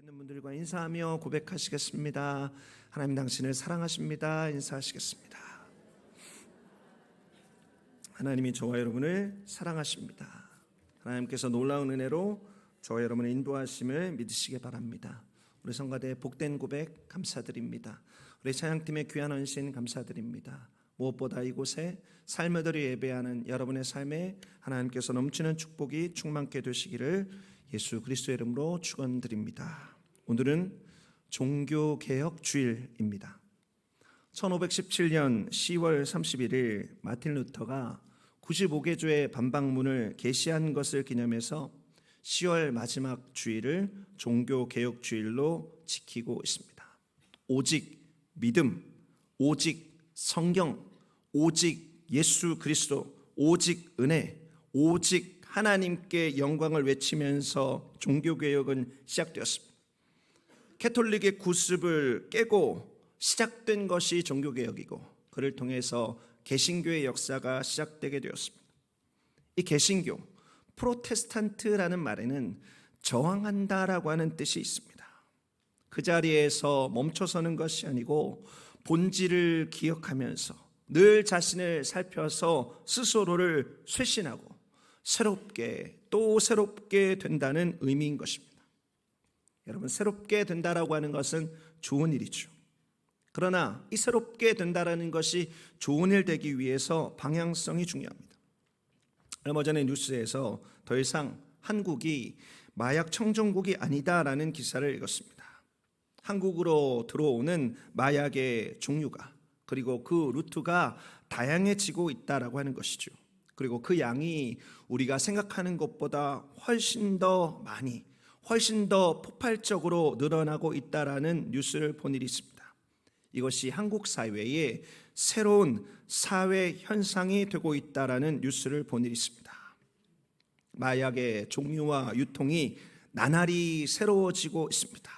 있는 분들과 인사하며 고백하시겠습니다. 하나님 당신을 사랑하십니다. 인사하시겠습니다. 하나님이 저와 여러분을 사랑하십니다. 하나님께서 놀라운 은혜로 저와 여러분의 인도하심을 믿으시기 바랍니다. 우리 성가대 복된 고백 감사드립니다. 우리 찬양팀의 귀한 헌신 감사드립니다. 무엇보다 이곳에 삶을 들여 예배하는 여러분의 삶에 하나님께서 넘치는 축복이 충만케 되시기를 예수 그리스도의 이름으로 축원드립니다. 오늘은 종교개혁 주일입니다. 1517년 10월 31일 마틴 루터가 95개조의 반박문을 게시한 것을 기념해서 10월 마지막 주일을 종교개혁 주일로 지키고 있습니다. 오직 믿음, 오직 성경, 오직 예수 그리스도, 오직 은혜, 오직 하나님께 영광을 외치면서 종교개혁은 시작되었습니다. 캐톨릭의 구습을 깨고 시작된 것이 종교개혁이고 그를 통해서 개신교의 역사가 시작되게 되었습니다. 이 개신교, 프로테스탄트라는 말에는 저항한다라고 하는 뜻이 있습니다. 그 자리에서 멈춰서는 것이 아니고 본질을 기억하면서 늘 자신을 살펴서 스스로를 쇄신하고 새롭게 또 새롭게 된다는 의미인 것입니다. 여러분, 새롭게 된다라고 하는 것은 좋은 일이죠. 그러나 이 새롭게 된다라는 것이 좋은 일 되기 위해서 방향성이 중요합니다. 얼마 전에 뉴스에서 더 이상 한국이 마약 청정국이 아니다라는 기사를 읽었습니다. 한국으로 들어오는 마약의 종류가 그리고 그 루트가 다양해지고 있다라고 하는 것이죠. 그리고 그 양이 우리가 생각하는 것보다 훨씬 더 많이, 훨씬 더 폭발적으로 늘어나고 있다라는 뉴스를 본 일이 있습니다. 이것이 한국 사회의 새로운 사회 현상이 되고 있다라는 뉴스를 본 일이 있습니다. 마약의 종류와 유통이 나날이 새로워지고 있습니다.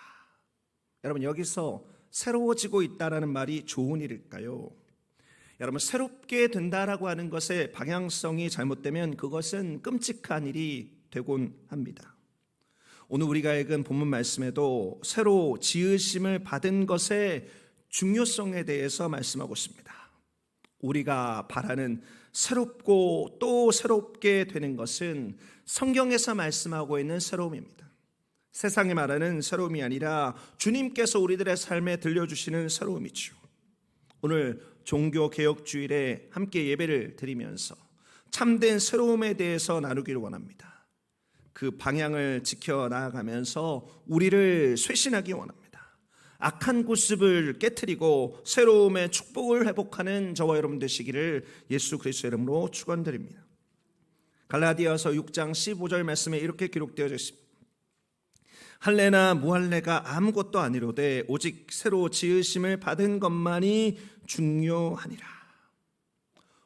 여러분, 여기서 새로워지고 있다라는 말이 좋은 일일까요? 여러분, 새롭게 된다라고 하는 것의 방향성이 잘못되면 그것은 끔찍한 일이 되곤 합니다. 오늘 우리가 읽은 본문 말씀에도 새로 지으심을 받은 것의 중요성에 대해서 말씀하고 있습니다. 우리가 바라는 새롭고 또 새롭게 되는 것은 성경에서 말씀하고 있는 새로움입니다. 세상이 말하는 새로움이 아니라 주님께서 우리들의 삶에 들려주시는 새로움이죠. 오늘 종교개혁주일에 함께 예배를 드리면서 참된 새로움에 대해서 나누기를 원합니다. 그 방향을 지켜나가면서 우리를 쇄신하기 원합니다. 악한 구습을 깨트리고 새로움의 축복을 회복하는 저와 여러분 되시기를 예수 그리스도의 이름으로 축원드립니다. 갈라디아서 6장 15절 말씀에 이렇게 기록되어져 있습니다. 할례나 무할례가 아무것도 아니로되 오직 새로 지으심을 받은 것만이 중요하니라.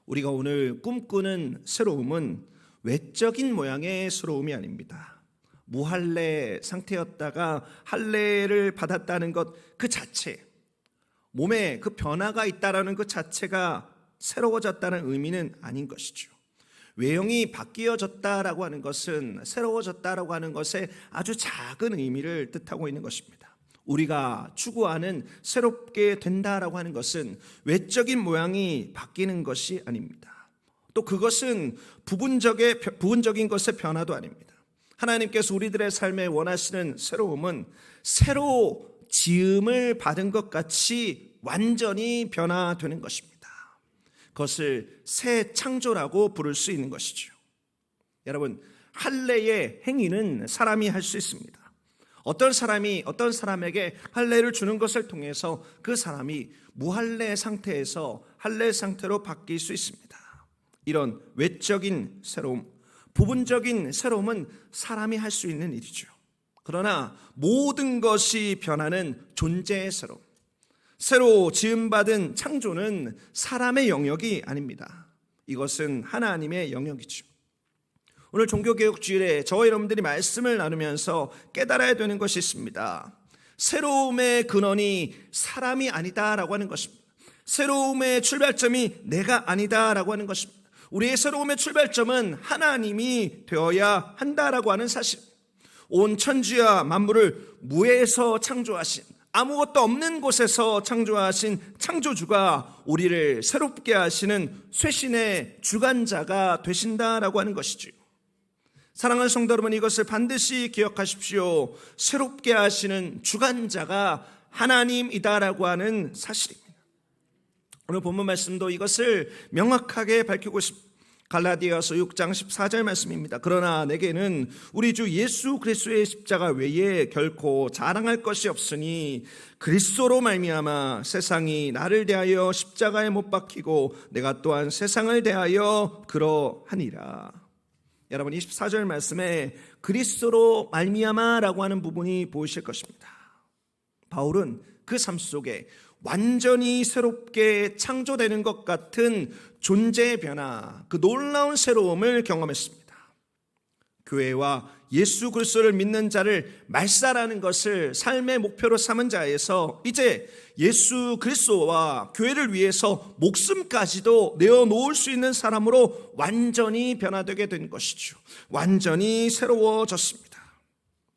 우리가 오늘 꿈꾸는 새로움은 외적인 모양의 새로움이 아닙니다. 무할례 상태였다가 할례를 받았다는 것 그 자체, 몸에 그 변화가 있다라는 것 자체가 새로워졌다는 의미는 아닌 것이죠. 외형이 바뀌어졌다라고 하는 것은 새로워졌다라고 하는 것에 아주 작은 의미를 뜻하고 있는 것입니다. 우리가 추구하는 새롭게 된다라고 하는 것은 외적인 모양이 바뀌는 것이 아닙니다. 또 그것은 부분적인 것의 변화도 아닙니다. 하나님께서 우리들의 삶에 원하시는 새로움은 새로 지음을 받은 것 같이 완전히 변화되는 것입니다. 그것을 새 창조라고 부를 수 있는 것이죠. 여러분, 할례의 행위는 사람이 할 수 있습니다. 어떤 사람이 어떤 사람에게 할례를 주는 것을 통해서 그 사람이 무할례 상태에서 할례 상태로 바뀔 수 있습니다. 이런 외적인 새로움, 부분적인 새로움은 사람이 할 수 있는 일이죠. 그러나 모든 것이 변하는 존재의 새로움, 새로 지음받은 창조는 사람의 영역이 아닙니다. 이것은 하나님의 영역이죠. 오늘 종교개혁주일에 저와 여러분들이 말씀을 나누면서 깨달아야 되는 것이 있습니다. 새로움의 근원이 사람이 아니다라고 하는 것입니다. 새로움의 출발점이 내가 아니다라고 하는 것입니다. 우리의 새로움의 출발점은 하나님이 되어야 한다라고 하는 사실. 온 천지와 만물을 무에서 창조하신, 아무것도 없는 곳에서 창조하신 창조주가 우리를 새롭게 하시는 쇄신의 주관자가 되신다라고 하는 것이지요. 사랑하는 성도 여러분, 이것을 반드시 기억하십시오. 새롭게 하시는 주관자가 하나님이다라고 하는 사실입니다. 오늘 본문 말씀도 이것을 명확하게 밝히고 있습니다. 갈라디아서 6장 14절 말씀입니다. 그러나 내게는 우리 주 예수 그리스도의 십자가 외에 결코 자랑할 것이 없으니 그리스도로 말미암아 세상이 나를 대하여 십자가에 못 박히고 내가 또한 세상을 대하여 그러하니라. 여러분, 24절 말씀에 그리스도로 말미암아라고 하는 부분이 보이실 것입니다. 바울은 그 삶 속에 완전히 새롭게 창조되는 것 같은 존재의 변화, 그 놀라운 새로움을 경험했습니다. 교회와 예수 그리스도를 믿는 자를 말살하는 것을 삶의 목표로 삼은 자에서 이제 예수 그리스도와 교회를 위해서 목숨까지도 내어놓을 수 있는 사람으로 완전히 변화되게 된 것이죠. 완전히 새로워졌습니다.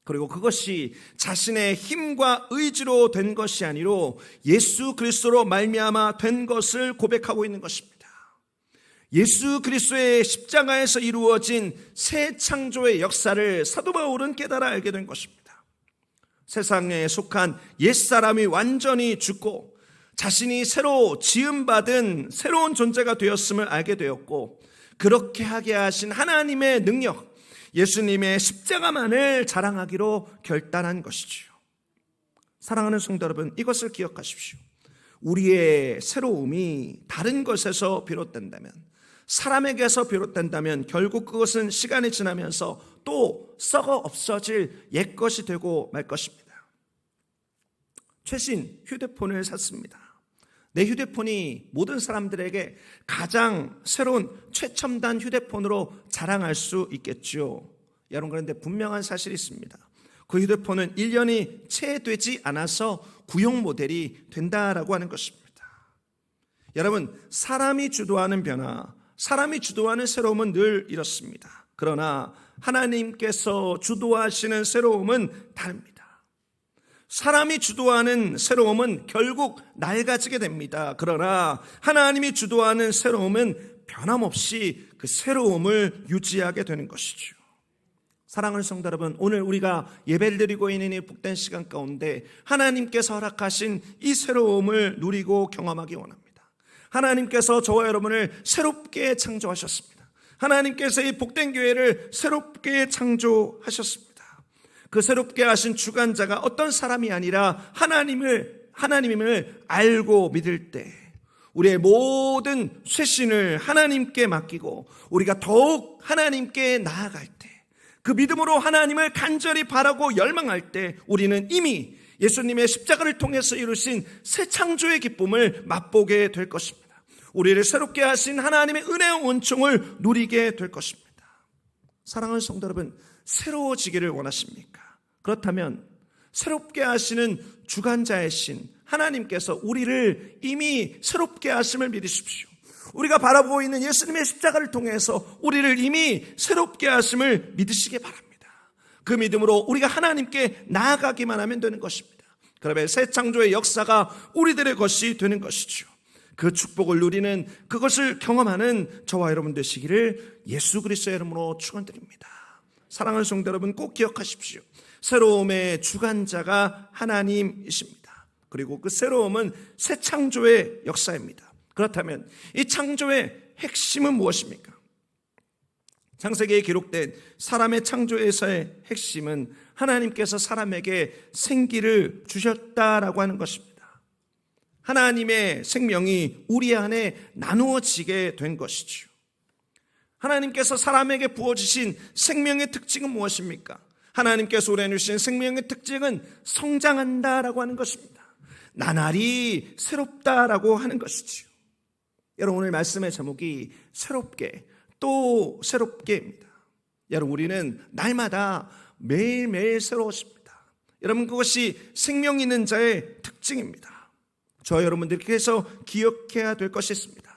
그리고 그것이 자신의 힘과 의지로 된 것이 아니로 예수 그리스도로 말미암아 된 것을 고백하고 있는 것입니다. 예수 그리스도의 십자가에서 이루어진 새 창조의 역사를 사도 바울은 깨달아 알게 된 것입니다. 세상에 속한 옛사람이 완전히 죽고 자신이 새로 지음받은 새로운 존재가 되었음을 알게 되었고, 그렇게 하게 하신 하나님의 능력, 예수님의 십자가만을 자랑하기로 결단한 것이지요. 사랑하는 성도 여러분, 이것을 기억하십시오. 우리의 새로움이 다른 것에서 비롯된다면, 사람에게서 비롯된다면 결국 그것은 시간이 지나면서 또 썩어 없어질 옛것이 되고 말 것입니다. 최신 휴대폰을 샀습니다. 내 휴대폰이 모든 사람들에게 가장 새로운 최첨단 휴대폰으로 자랑할 수 있겠죠. 여러분, 그런데 분명한 사실이 있습니다. 그 휴대폰은 1년이 채 되지 않아서 구형 모델이 된다라고 하는 것입니다. 여러분, 사람이 주도하는 변화, 사람이 주도하는 새로움은 늘 이렇습니다. 그러나 하나님께서 주도하시는 새로움은 다릅니다. 사람이 주도하는 새로움은 결국 낡아지게 됩니다. 그러나 하나님이 주도하는 새로움은 변함없이 그 새로움을 유지하게 되는 것이죠. 사랑하는 성도 여러분, 오늘 우리가 예배를 드리고 있는 이 복된 시간 가운데 하나님께서 허락하신 이 새로움을 누리고 경험하기 원합니다. 하나님께서 저와 여러분을 새롭게 창조하셨습니다. 하나님께서 이 복된 교회를 새롭게 창조하셨습니다. 그 새롭게 하신 주관자가 어떤 사람이 아니라 하나님임을 알고 믿을 때 우리의 모든 쇄신을 하나님께 맡기고 우리가 더욱 하나님께 나아갈 때, 그 믿음으로 하나님을 간절히 바라고 열망할 때 우리는 이미 예수님의 십자가를 통해서 이루신 새 창조의 기쁨을 맛보게 될 것입니다. 우리를 새롭게 하신 하나님의 은혜와 은총을 누리게 될 것입니다. 사랑하는 성도 여러분, 새로워지기를 원하십니까? 그렇다면 새롭게 하시는 주관자이신 하나님께서 우리를 이미 새롭게 하심을 믿으십시오. 우리가 바라보고 있는 예수님의 십자가를 통해서 우리를 이미 새롭게 하심을 믿으시기 바랍니다. 그 믿음으로 우리가 하나님께 나아가기만 하면 되는 것입니다. 그러면 새 창조의 역사가 우리들의 것이 되는 것이죠. 그 축복을 누리는, 그것을 경험하는 저와 여러분 되시기를 예수 그리스도의 이름으로 축원드립니다. 사랑하는 성도 여러분, 꼭 기억하십시오. 새로움의 주관자가 하나님이십니다. 그리고 그 새로움은 새 창조의 역사입니다. 그렇다면 이 창조의 핵심은 무엇입니까? 창세기에 기록된 사람의 창조에서의 핵심은 하나님께서 사람에게 생기를 주셨다라고 하는 것입니다. 하나님의 생명이 우리 안에 나누어지게 된 것이죠. 하나님께서 사람에게 부어주신 생명의 특징은 무엇입니까? 하나님께서 우리에게 주신 생명의 특징은 성장한다라고 하는 것입니다. 나날이 새롭다라고 하는 것이죠. 여러분, 오늘 말씀의 제목이 새롭게 또 새롭게입니다. 여러분, 우리는 날마다 매일매일 새로워집니다. 여러분, 그것이 생명 있는 자의 특징입니다. 저 여러분들께서 기억해야 될 것이 있습니다.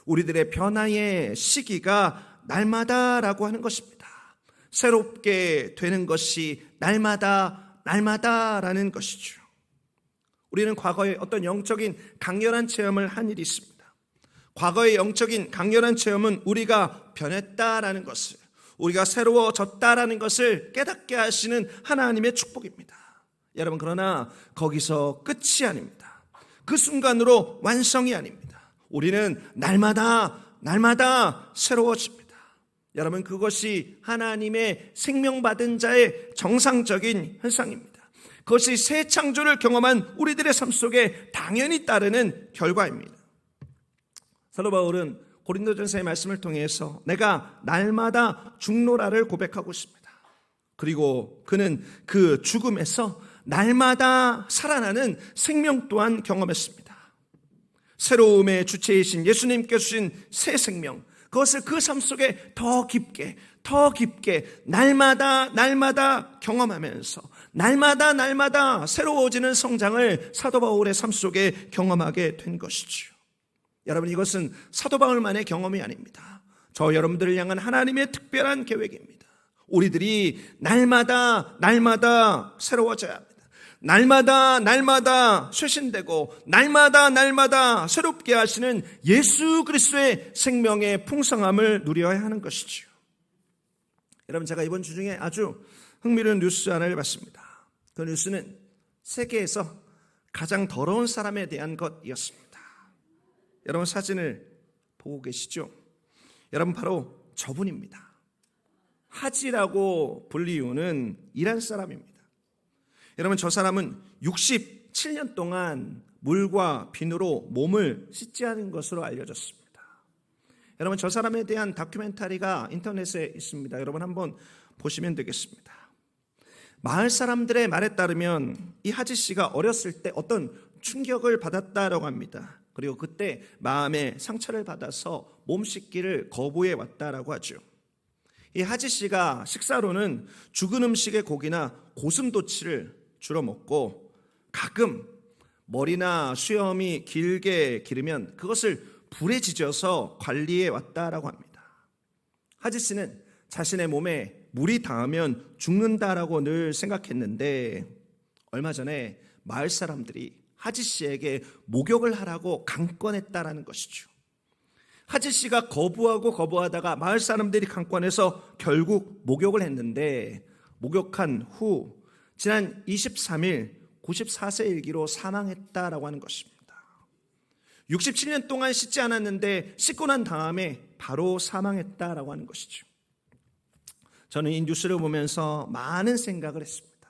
우리들의 변화의 시기가 날마다라고 하는 것입니다. 새롭게 되는 것이 날마다라는 것이죠. 우리는 과거에 어떤 영적인 강렬한 체험을 한 일이 있습니다. 과거의 영적인 강렬한 체험은 우리가 변했다라는 것을, 우리가 새로워졌다라는 것을 깨닫게 하시는 하나님의 축복입니다. 여러분, 그러나 거기서 끝이 아닙니다. 그 순간으로 완성이 아닙니다. 우리는 날마다 새로워집니다. 여러분, 그것이 하나님의 생명받은 자의 정상적인 현상입니다. 그것이 새 창조를 경험한 우리들의 삶 속에 당연히 따르는 결과입니다. 사도 바울은 고린도전서의 말씀을 통해서 내가 날마다 죽노라를 고백하고 있습니다. 그리고 그는 그 죽음에서 날마다 살아나는 생명 또한 경험했습니다. 새로움의 주체이신 예수님께서 주신 새 생명, 그것을 그 삶 속에 더 깊게 날마다 경험하면서 날마다 새로워지는 성장을 사도 바울의 삶 속에 경험하게 된 것이죠. 여러분, 이것은 사도 바울만의 경험이 아닙니다. 저 여러분들을 향한 하나님의 특별한 계획입니다. 우리들이 날마다 새로워져야 합니다. 날마다 쇄신되고 날마다 새롭게 하시는 예수 그리스도의 생명의 풍성함을 누려야 하는 것이죠. 여러분, 제가 이번 주 중에 아주 흥미로운 뉴스 하나를 봤습니다. 그 뉴스는 세계에서 가장 더러운 사람에 대한 것이었습니다. 여러분, 사진을 보고 계시죠? 여러분, 바로 저분입니다. 하지라고 불리우는 이란 사람입니다. 여러분, 저 사람은 67년 동안 물과 비누로 몸을 씻지 않은 것으로 알려졌습니다. 여러분, 저 사람에 대한 다큐멘터리가 인터넷에 있습니다. 여러분, 한번 보시면 되겠습니다. 마을 사람들의 말에 따르면 이 하지 씨가 어렸을 때 어떤 충격을 받았다라고 합니다. 그리고 그때 마음에 상처를 받아서 몸 씻기를 거부해 왔다라고 하죠. 이 하지 씨가 식사로는 죽은 음식의 고기나 고슴도치를 주로 먹고, 가끔 머리나 수염이 길게 기르면 그것을 불에 지져서 관리해 왔다라고 합니다. 하지 씨는 자신의 몸에 물이 닿으면 죽는다라고 늘 생각했는데, 얼마 전에 마을 사람들이 하지 씨에게 목욕을 하라고 강권했다라는 것이죠. 하지 씨가 거부하다가 마을 사람들이 강권해서 결국 목욕을 했는데, 목욕한 후 지난 23일 94세 일기로 사망했다라고 하는 것입니다. 67년 동안 씻지 않았는데 씻고 난 다음에 바로 사망했다라고 하는 것이죠. 저는 이 뉴스를 보면서 많은 생각을 했습니다.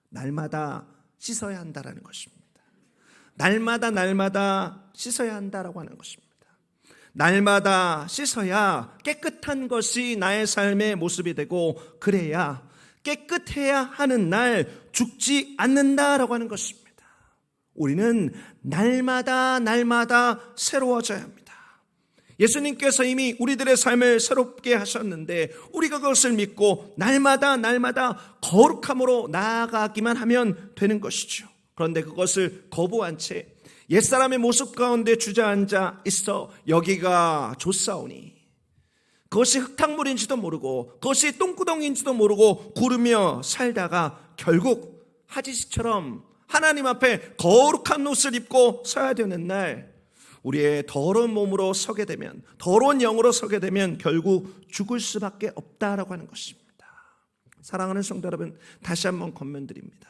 날마다 씻어야 한다라는 것입니다. 날마다 씻어야 한다라고 하는 것입니다. 날마다 씻어야 깨끗한 것이 나의 삶의 모습이 되고, 그래야 깨끗해야 하는 날 죽지 않는다라고 하는 것입니다. 우리는 날마다 새로워져야 합니다. 예수님께서 이미 우리들의 삶을 새롭게 하셨는데, 우리가 그것을 믿고 날마다 거룩함으로 나아가기만 하면 되는 것이죠. 그런데 그것을 거부한 채 옛사람의 모습 가운데 주저앉아 있어 여기가 좋사오니, 그것이 흙탕물인지도 모르고 그것이 똥구덩이인지도 모르고 구르며 살다가 결국 하지씨처럼 하나님 앞에 거룩한 옷을 입고 서야 되는 날, 우리의 더러운 몸으로 서게 되면, 더러운 영으로 서게 되면 결국 죽을 수밖에 없다라고 하는 것입니다. 사랑하는 성도 여러분, 다시 한번 권면드립니다.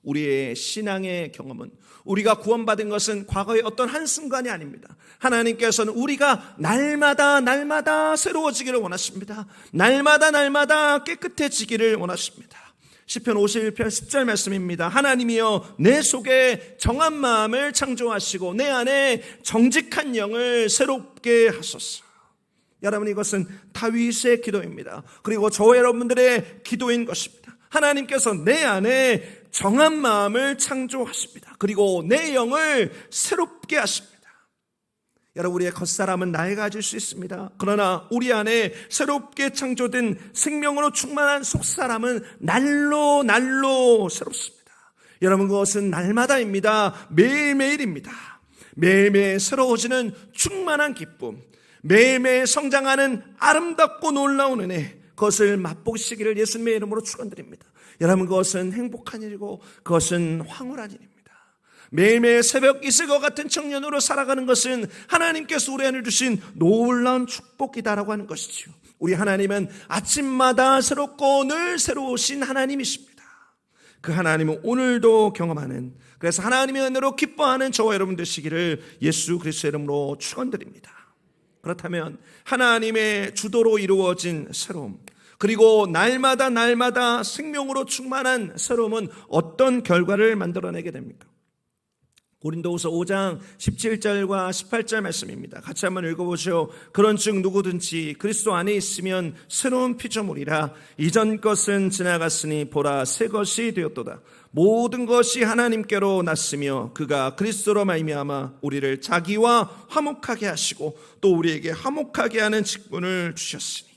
우리의 신앙의 경험은, 우리가 구원받은 것은 과거의 어떤 한순간이 아닙니다. 하나님께서는 우리가 날마다 새로워지기를 원하십니다. 날마다 깨끗해지기를 원하십니다. 시편 51편 10절 말씀입니다. 하나님이여, 내 속에 정한 마음을 창조하시고 내 안에 정직한 영을 새롭게 하소서. 여러분, 이것은 다윗의 기도입니다. 그리고 저와 여러분들의 기도인 것입니다. 하나님께서 내 안에 정한 마음을 창조하십니다. 그리고 내 영을 새롭게 하십니다. 여러분, 우리의 겉사람은 낡아질 수 있습니다. 그러나 우리 안에 새롭게 창조된 생명으로 충만한 속사람은 날로 새롭습니다. 여러분, 그것은 날마다입니다. 매일매일입니다. 매일매일 새로워지는 충만한 기쁨, 매일매일 성장하는 아름답고 놀라운 은혜, 그것을 맛보시기를 예수님의 이름으로 축원드립니다. 여러분, 그것은 행복한 일이고 그것은 황홀한 일입니다. 매일매일 새벽 이슬과 같은 청년으로 살아가는 것은 하나님께서 우리 안에 주신 놀라운 축복이다라고 하는 것이지요. 우리 하나님은 아침마다 새롭고 늘 새로우신 하나님이십니다. 그 하나님은 오늘도 경험하는, 그래서 하나님의 은혜로 기뻐하는 저와 여러분 되시기를 예수 그리스도의 이름으로 축원드립니다. 그렇다면 하나님의 주도로 이루어진 새로움, 그리고 날마다 생명으로 충만한 새로움은 어떤 결과를 만들어내게 됩니까? 고린도후서 5장 17절과 18절 말씀입니다. 같이 한번 읽어보시오. 그런즉 누구든지 그리스도 안에 있으면 새로운 피조물이라. 이전 것은 지나갔으니 보라 새 것이 되었도다. 모든 것이 하나님께로 났으며 그가 그리스도로 말미암아 우리를 자기와 화목하게 하시고 또 우리에게 화목하게 하는 직분을 주셨으니.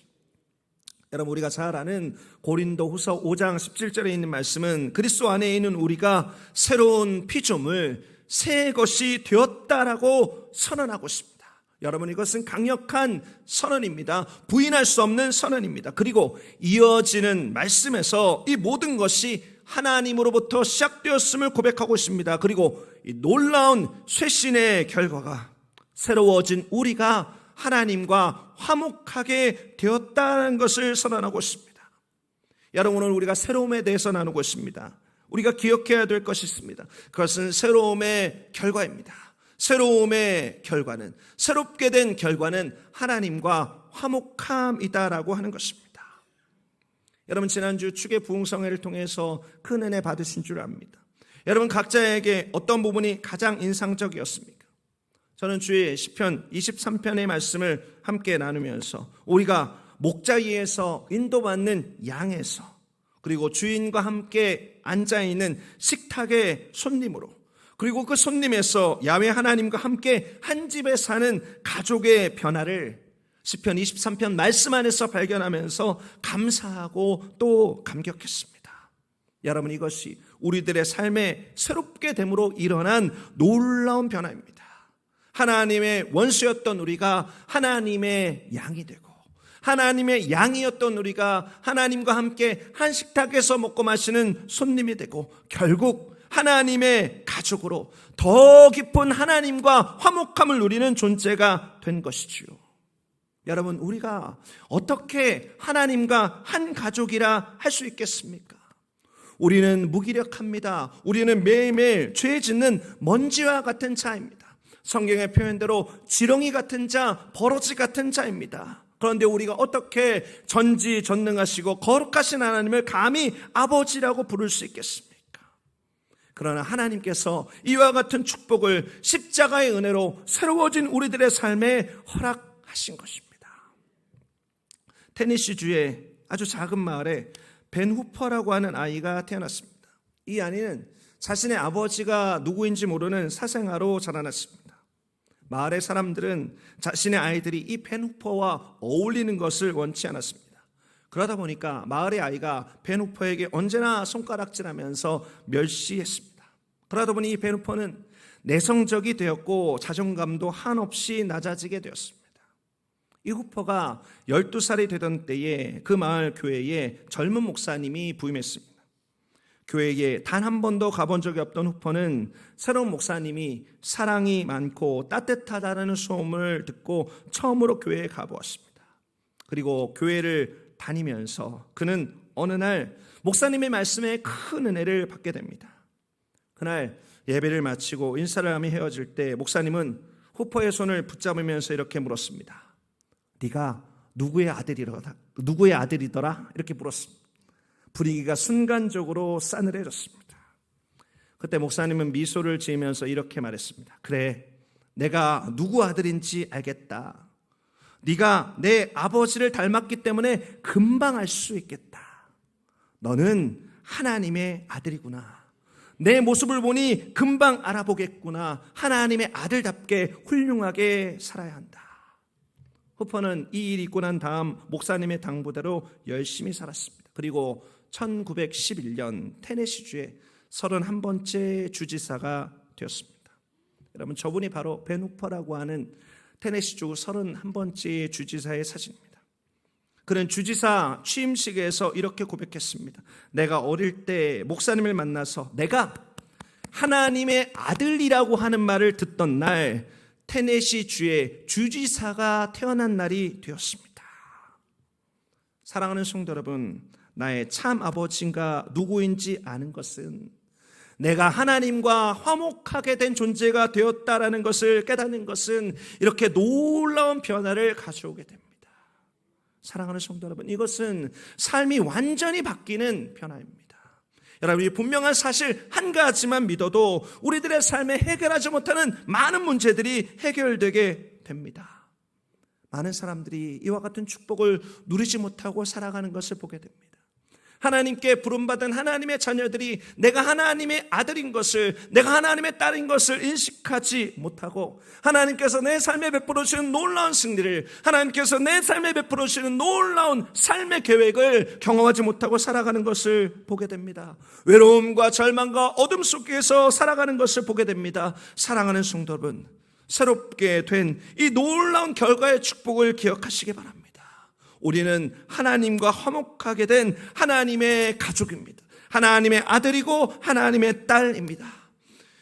여러분, 우리가 잘 아는 고린도후서 5장 17절에 있는 말씀은 그리스도 안에 있는 우리가 새로운 피조물, 새 것이 되었다라고 선언하고 있습니다. 여러분, 이것은 강력한 선언입니다. 부인할 수 없는 선언입니다. 그리고 이어지는 말씀에서 이 모든 것이 하나님으로부터 시작되었음을 고백하고 있습니다. 그리고 이 놀라운 쇄신의 결과가 새로워진 우리가 하나님과 화목하게 되었다는 것을 선언하고 있습니다. 여러분, 오늘 우리가 새로움에 대해서 나누고 있습니다. 우리가 기억해야 될 것이 있습니다. 그것은 새로움의 결과입니다. 새로움의 결과는, 새롭게 된 결과는 하나님과 화목함이다라고 하는 것입니다. 여러분, 지난주 축의 부흥성회를 통해서 큰 은혜 받으신 줄 압니다. 여러분, 각자에게 어떤 부분이 가장 인상적이었습니까? 저는 주의 시편 23편의 말씀을 함께 나누면서 우리가 목자위에서 인도받는 양에서, 그리고 주인과 함께 앉아있는 식탁의 손님으로, 그리고 그 손님에서 야훼 하나님과 함께 한 집에 사는 가족의 변화를 시편 23편 말씀 안에서 발견하면서 감사하고 또 감격했습니다. 여러분, 이것이 우리들의 삶에 새롭게 됨으로 일어난 놀라운 변화입니다. 하나님의 원수였던 우리가 하나님의 양이 되고, 하나님의 양이었던 우리가 하나님과 함께 한 식탁에서 먹고 마시는 손님이 되고, 결국 하나님의 가족으로 더 깊은 하나님과 화목함을 누리는 존재가 된 것이지요. 여러분, 우리가 어떻게 하나님과 한 가족이라 할 수 있겠습니까? 우리는 무기력합니다. 우리는 매일매일 죄 짓는 먼지와 같은 자입니다. 성경의 표현대로 지렁이 같은 자, 버러지 같은 자입니다. 그런데 우리가 어떻게 전지전능하시고 거룩하신 하나님을 감히 아버지라고 부를 수 있겠습니까? 그러나 하나님께서 이와 같은 축복을 십자가의 은혜로 새로워진 우리들의 삶에 허락하신 것입니다. 테네시주의 아주 작은 마을에 벤 후퍼라고 하는 아이가 태어났습니다. 이 아이는 자신의 아버지가 누구인지 모르는 사생아로 자라났습니다. 마을의 사람들은 자신의 아이들이 이 벤 후퍼와 어울리는 것을 원치 않았습니다. 그러다 보니까 마을의 아이가 벤 후퍼에게 언제나 손가락질하면서 멸시했습니다. 그러다 보니 이 벤 후퍼는 내성적이 되었고 자존감도 한없이 낮아지게 되었습니다. 이 후퍼가 12살이 되던 때에 그 마을 교회에 젊은 목사님이 부임했습니다. 교회에 단 한 번도 가본 적이 없던 후퍼는 새로운 목사님이 사랑이 많고 따뜻하다는 소문을 듣고 처음으로 교회에 가보았습니다. 그리고 교회를 다니면서 그는 어느 날 목사님의 말씀에 큰 은혜를 받게 됩니다. 그날 예배를 마치고 인사를 하며 헤어질 때 목사님은 후퍼의 손을 붙잡으면서 이렇게 물었습니다. 네가 누구의 아들이더라? 이렇게 물었습니다. 분위기가 순간적으로 싸늘해졌습니다. 그때 목사님은 미소를 지으면서 이렇게 말했습니다. 그래, 내가 누구 아들인지 알겠다. 네가 내 아버지를 닮았기 때문에 금방 알 수 있겠다. 너는 하나님의 아들이구나. 내 모습을 보니 금방 알아보겠구나. 하나님의 아들답게 훌륭하게 살아야 한다. 후퍼는 이 일이 있고 난 다음 목사님의 당부대로 열심히 살았습니다. 그리고 1911년 테네시주의 31번째 주지사가 되었습니다. 여러분, 저분이 바로 벤 후퍼라고 하는 테네시주 31번째 주지사의 사진입니다. 그는 주지사 취임식에서 이렇게 고백했습니다. 내가 어릴 때 목사님을 만나서 내가 하나님의 아들이라고 하는 말을 듣던 날 테네시 주의 주지사가 태어난 날이 되었습니다. 사랑하는 성도 여러분, 나의 참 아버지가 누구인지 아는 것은 내가 하나님과 화목하게 된 존재가 되었다라는 것을 깨닫는 것은 이렇게 놀라운 변화를 가져오게 됩니다. 사랑하는 성도 여러분, 이것은 삶이 완전히 바뀌는 변화입니다. 여러분, 이 분명한 사실 한 가지만 믿어도 우리들의 삶에 해결하지 못하는 많은 문제들이 해결되게 됩니다. 많은 사람들이 이와 같은 축복을 누리지 못하고 살아가는 것을 보게 됩니다. 하나님께 부름받은 하나님의 자녀들이 내가 하나님의 아들인 것을, 내가 하나님의 딸인 것을 인식하지 못하고 하나님께서 내 삶에 베풀어 주시는 놀라운 승리를, 하나님께서 내 삶에 베풀어 주시는 놀라운 삶의 계획을 경험하지 못하고 살아가는 것을 보게 됩니다. 외로움과 절망과 어둠 속에서 살아가는 것을 보게 됩니다. 사랑하는 성도 여러분, 새롭게 된 이 놀라운 결과의 축복을 기억하시기 바랍니다. 우리는 하나님과 화목하게 된 하나님의 가족입니다. 하나님의 아들이고 하나님의 딸입니다.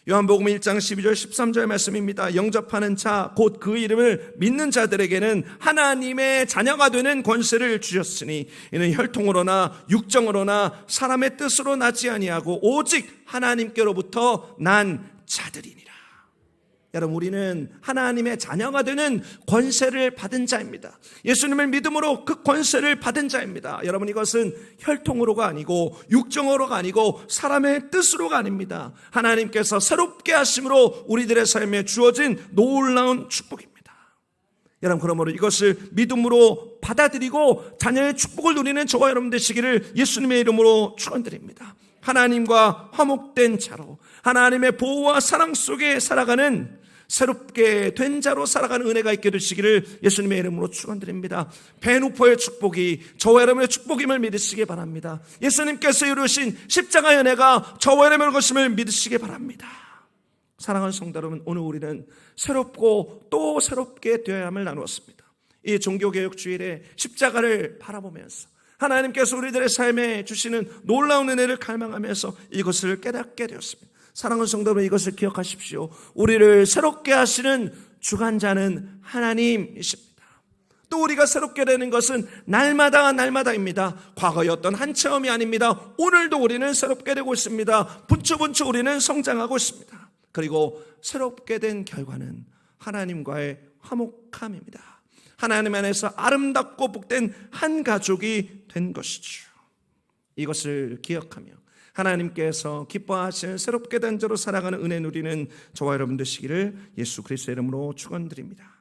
요한복음 1장 12절 13절 말씀입니다. 영접하는 자 곧 그 이름을 믿는 자들에게는 하나님의 자녀가 되는 권세를 주셨으니 이는 혈통으로나 육정으로나 사람의 뜻으로 나지 아니하고 오직 하나님께로부터 난 자들이니라. 여러분, 우리는 하나님의 자녀가 되는 권세를 받은 자입니다. 예수님을 믿음으로 그 권세를 받은 자입니다. 여러분, 이것은 혈통으로가 아니고 육정으로가 아니고 사람의 뜻으로가 아닙니다. 하나님께서 새롭게 하심으로 우리들의 삶에 주어진 놀라운 축복입니다. 여러분, 그러므로 이것을 믿음으로 받아들이고 자녀의 축복을 누리는 저와 여러분 되시기를 예수님의 이름으로 축원드립니다. 하나님과 화목된 자로 하나님의 보호와 사랑 속에 살아가는 새롭게 된 자로 살아가는 은혜가 있게 되시기를 예수님의 이름으로 축원드립니다. 벤우포의 축복이 저와 여러분의 축복임을 믿으시기 바랍니다. 예수님께서 이루신 십자가의 은혜가 저와 여러분의 것임을 믿으시기 바랍니다. 사랑하는 성도 여러분, 오늘 우리는 새롭고 또 새롭게 되어야 함을 나누었습니다. 이 종교개혁 주일에 십자가를 바라보면서 하나님께서 우리들의 삶에 주시는 놀라운 은혜를 갈망하면서 이것을 깨닫게 되었습니다. 사랑하는 성도 여러분, 이것을 기억하십시오. 우리를 새롭게 하시는 주관자는 하나님이십니다. 또 우리가 새롭게 되는 것은 날마다입니다. 과거의 어떤 한 체험이 아닙니다. 오늘도 우리는 새롭게 되고 있습니다. 분초분초 우리는 성장하고 있습니다. 그리고 새롭게 된 결과는 하나님과의 화목함입니다. 하나님 안에서 아름답고 복된 한 가족이 된 것이죠. 이것을 기억하며 하나님께서 기뻐하시는 새롭게 된 자로 살아가는 은혜 누리는 저와 여러분 되시기를 예수 그리스도의 이름으로 축원드립니다.